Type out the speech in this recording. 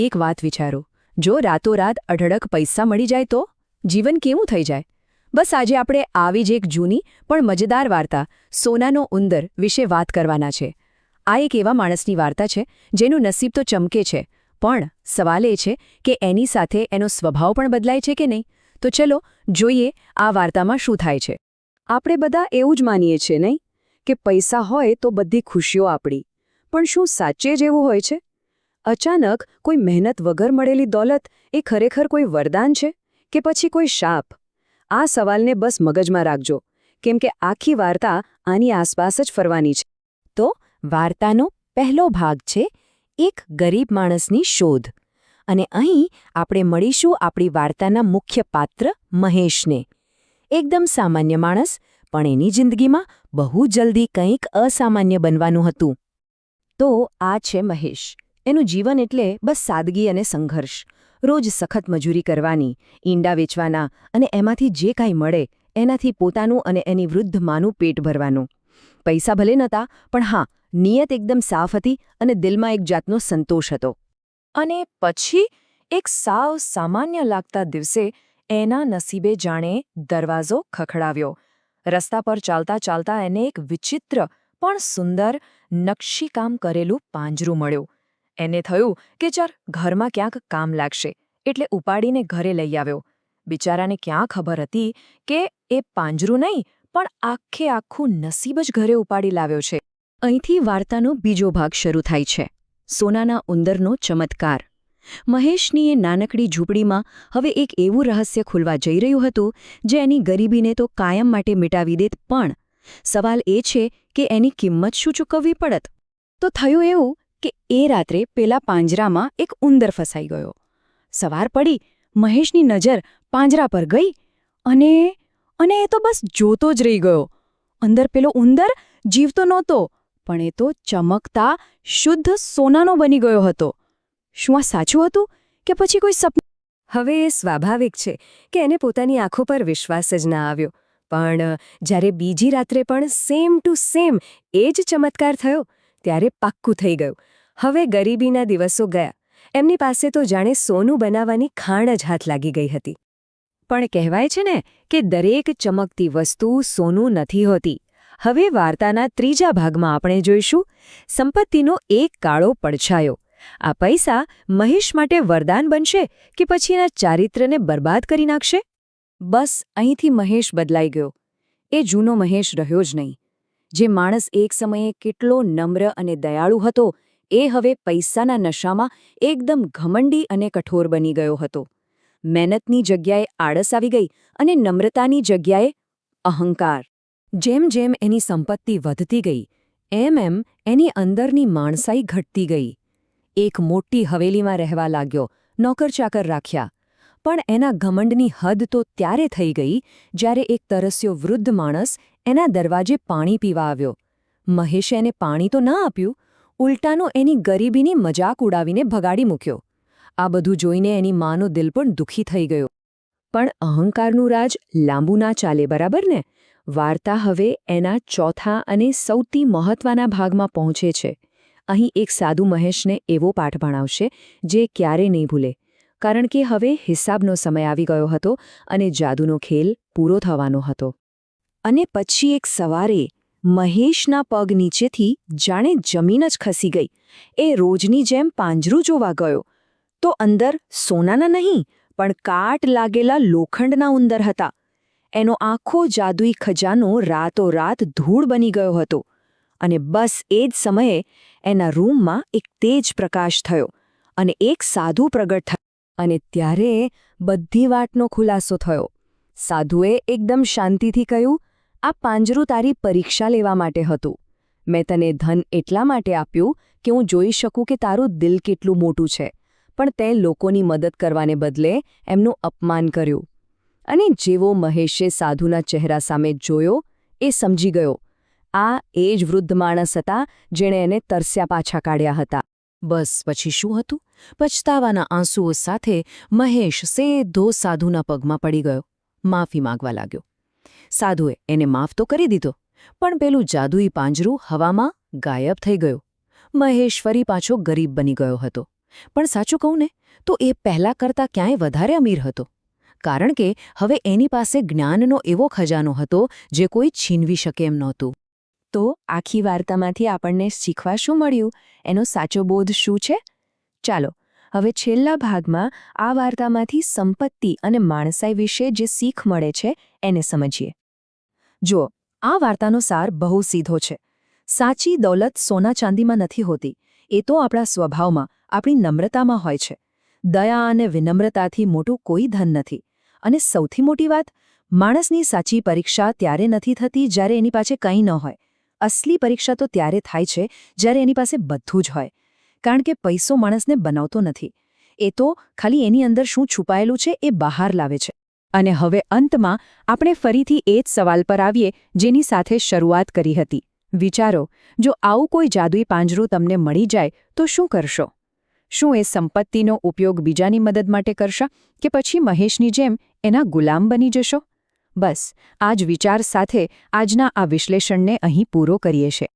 એક વાત વિચારો, જો રાતોરાત અઢળક પૈસા મળી જાય તો જીવન કેવું થઈ જાય? બસ આજે આપણે આવી જ એક જૂની પણ મજેદાર વાર્તા સોનાનો ઉંદર વિશે વાત કરવાના છે. આ એક એવા માણસની વાર્તા છે જેનું નસીબ તો ચમકે છે, પણ સવાલ એ છે કે એની સાથે એનો સ્વભાવ પણ બદલાય છે કે નહીં. તો ચલો જોઈએ આ વાર્તામાં શું થાય છે. આપણે બધા એવું જ માનીએ છીએ નહીં કે પૈસા હોય તો બધી ખુશીઓ આપણી, પણ શું સાચે જ એવું હોય છે? અચાનક કોઈ મહેનત વગર મળેલી દોલત એ ખરેખર કોઈ વરદાન છે કે પછી કોઈ શાપ? આ સવાલને બસ મગજમાં રાખજો, કેમ કે આખી વાર્તા આની આસપાસ જ ફરવાની છે. તો વાર્તાનો પહેલો ભાગ છે એક ગરીબ માણસની શોધ. અને અહીં આપણે મળીશું આપણી વાર્તાના મુખ્ય પાત્ર મહેશને. એકદમ સામાન્ય માણસ, પણ એની જિંદગીમાં બહુ જલ્દી કંઈક અસામાન્ય બનવાનું હતું. તો આ છે મહેશ. એનું જીવન એટલે બસ સાદગી અને સંઘર્ષ. રોજ સખત મજૂરી કરવાની, ઈંડા વેચવાના અને એમાંથી જે કાંઈ મળે એનાથી પોતાનું અને એની વૃદ્ધ માનું પેટ ભરવાનું. પૈસા ભલે નહોતા, પણ હા, નિયત એકદમ સાફ હતી અને દિલમાં એક જાતનો સંતોષ હતો. અને પછી એક સાવ સામાન્ય લાગતા દિવસે એના નસીબે જાણે દરવાજો ખખડાવ્યો. રસ્તા પર ચાલતા ચાલતા એને એક વિચિત્ર પણ સુંદર નકશીકામ કરેલું પાંજરું મળ્યું. એને થયું કે ચાર ઘરમાં ક્યાંક કામ લાગશે, એટલે ઉપાડીને ઘરે લઈ આવ્યો. બિચારાને ક્યાં ખબર હતી કે એ પાંજરું નહીં, પણ આખે આખું નસીબ જ ઘરે ઉપાડી લાવ્યો છે. અહીંથી વાર્તાનો બીજો ભાગ શરૂ થાય છે, સોનાના ઉંદરનો ચમત્કાર. મહેશની એ નાનકડી ઝૂંપડીમાં હવે એક એવું રહસ્ય ખુલવા જઈ રહ્યું હતું જે એની ગરીબીને તો કાયમ માટે મિટાવી દેત, પણ સવાલ એ છે કે એની કિંમત શું ચૂકવવી પડત? તો થયું એવું કે એ રાત્રે પેલા પાંજરામાં એક ઉંદર ફસાઈ ગયો. સવાર પડી, મહેશની નજર પાંજરા પર ગઈ અને એ તો બસ જોતો જ રહી ગયો. અંદર પેલો ઉંદર જીવતો નહોતો, પણ એ તો ચમકતા શુદ્ધ સોનાનો બની ગયો હતો. શું આ સાચું હતું કે પછી કોઈ સપનું? હવે એ સ્વાભાવિક છે કે એને પોતાની આંખો પર વિશ્વાસ જ ના આવ્યો. પણ જ્યારે બીજી રાત્રે પણ સેમ ટુ સેમ એ જ ચમત્કાર થયો, ત્યારે પાક્કું થઈ ગયું. હવે ગરીબીના દિવસો ગયા. એમની પાસે તો જાણે સોનું બનાવવાની ખાણ જ હાથ લાગી ગઈ હતી. પણ કહેવાય છે ને કે દરેક ચમકતી વસ્તુ સોનું નથી હોતી. હવે વાર્તાના ત્રીજા ભાગમાં આપણે જોઈશું સંપત્તિનો એક કાળો પડછાયો. આ પૈસા મહેશ માટે વરદાન બનશે કે પછી એના ચારિત્રને બરબાદ કરી નાખશે? બસ અહીંથી મહેશ બદલાઈ ગયો. એ જૂનો મહેશ રહ્યો જ નહીં. જે માણસ એક સમયે કેટલો નમ્ર અને દયાળુ હતો, એ હવે પૈસાના નશામાં એકદમ ઘમંડી અને કઠોર બની ગયો હતો. મહેનતની જગ્યાએ આળસ આવી ગઈ અને નમ્રતાની જગ્યાએ અહંકાર. જેમ જેમ એની સંપત્તિ વધતી ગઈ, એમ એની અંદરની માણસાઈ ઘટતી ગઈ. એક મોટી હવેલીમાં રહેવા લાગ્યો, નોકર-ચાકર રાખ્યા. પણ એના ઘમંડની હદ તો ત્યારે થઈ ગઈ જ્યારે એક તરસ્યો વૃદ્ધ માણસ એના દરવાજે પાણી પીવા આવ્યો. મહેશે એને પાણી તો ન આપ્યું, ઉલટાનો એની ગરીબીની મજાક ઉડાવીને ભગાડી મૂક્યો. આ બધું જોઈને એની માનું દિલ પણ દુઃખી થઈ ગયો. પણ અહંકારનું રાજ લાંબુ ના ચાલે, બરાબર ને? વાર્તા હવે એના ચોથા અને સૌથી મહત્વના ભાગમાં પહોંચે છે. અહીં એક સાધુ મહેશને એવો પાઠ ભણાવશે જે ક્યારેય નહીં ભૂલે, કારણ કે હવે હિસાબનો સમય આવી ગયો હતો અને જાદુનો ખેલ પૂરો થવાનો હતો. અને પછી એક સવારે મહેશના પગ નીચેથી જાણે જમીન જ ખસી ગઈ. એ રોજની જેમ પાંજરું જોવા ગયો, તો અંદર સોનાના નહીં, પણ કાટ લાગેલા લોખંડના ઉંદર હતા. એનો આખો જાદુઈ ખજાનો રાતોરાત ધૂળ બની ગયો હતો. અને બસ એ જ સમયે એના રૂમમાં એક તેજ પ્રકાશ થયો અને એક સાધુ પ્રગટ થયો. અને ત્યારે બધી વાતનો ખુલાસો થયો. સાધુએ એકદમ શાંતિથી કહ્યું, આ પાંજરું તારી પરીક્ષા લેવા માટે હતું. મેં તને ધન એટલા માટે આપ્યું કે હું જોઈ શકું કે તારું દિલ કેટલું મોટું છે, પણ તે લોકોની મદદ કરવાને બદલે એમનું અપમાન કર્યું. અને જેવો મહેશે સાધુના ચહેરા સામે જોયો, એ સમજી ગયો, આ એ જ વૃદ્ધ માણસ હતા જેણે એને તરસ્યા પાછા કાઢ્યા હતા. બસ પછી શું હતું? પછતાવાના આંસુઓ સાથે મહેશ સીધો સાધુના પગમાં પડી ગયો, માફી માંગવા લાગ્યો. સાધુએ એને માફ તો કરી દીધો, પણ પેલું જાદુઈ પાંજરું હવામાં ગાયબ થઈ ગયું. મહેશ ફરી પાછો ગરીબ બની ગયો હતો. પણ સાચું કહું ને તો એ પહેલાં કરતાં ક્યાંય વધારે અમીર હતો. કારણ કે હવે એની પાસે જ્ઞાનનો એવો ખજાનો હતો જે કોઈ છીનવી શકે એમ નહોતું. તો આખી વાર્તામાંથી આપણને શીખવા શું મળ્યું, એનો સાચો બોધ શું છે? ચાલો હવે છેલ્લા ભાગમાં આ વાર્તામાંથી સંપત્તિ અને માણસાઈ વિશે જે શીખ મળે છે એને સમજીએ. જુઓ, આ વાર્તાનો સાર બહુ સીધો છે. સાચી દૌલત સોના ચાંદીમાં નથી હોતી, એ તો આપણા સ્વભાવમાં, આપણી નમ્રતામાં હોય છે. દયા અને વિનમ્રતાથી મોટું કોઈ ધન નથી. અને સૌથી મોટી વાત, માણસની સાચી પરીક્ષા ત્યારે નથી થતી જ્યારે એની પાસે કંઈ ન હોય. અસલી પરીક્ષા તો ત્યારે થાય છે જ્યારે એની પાસે બધું જ હોય. કારણ કે પૈસો માણસને બનાવતો નથી, એ તો ખાલી એની અંદર શું છુપાયેલું છે એ બહાર લાવે છે. અને હવે અંતમાં આપણે ફરીથી એ જ સવાલ પર આવીએ જેની સાથે શરૂઆત કરી હતી. વિચારો, જો આવું કોઈ જાદુઈ પાંજરું તમને મળી જાય તો શું કરશો? શું એ સંપત્તિનો ઉપયોગ બીજાની મદદ માટે કરશો કે પછી મહેશની જેમ એના ગુલામ બની જશો? બસ આ જ વિચાર સાથે આજના આ વિશ્લેષણને અહીં પૂરો કરીએ છીએ.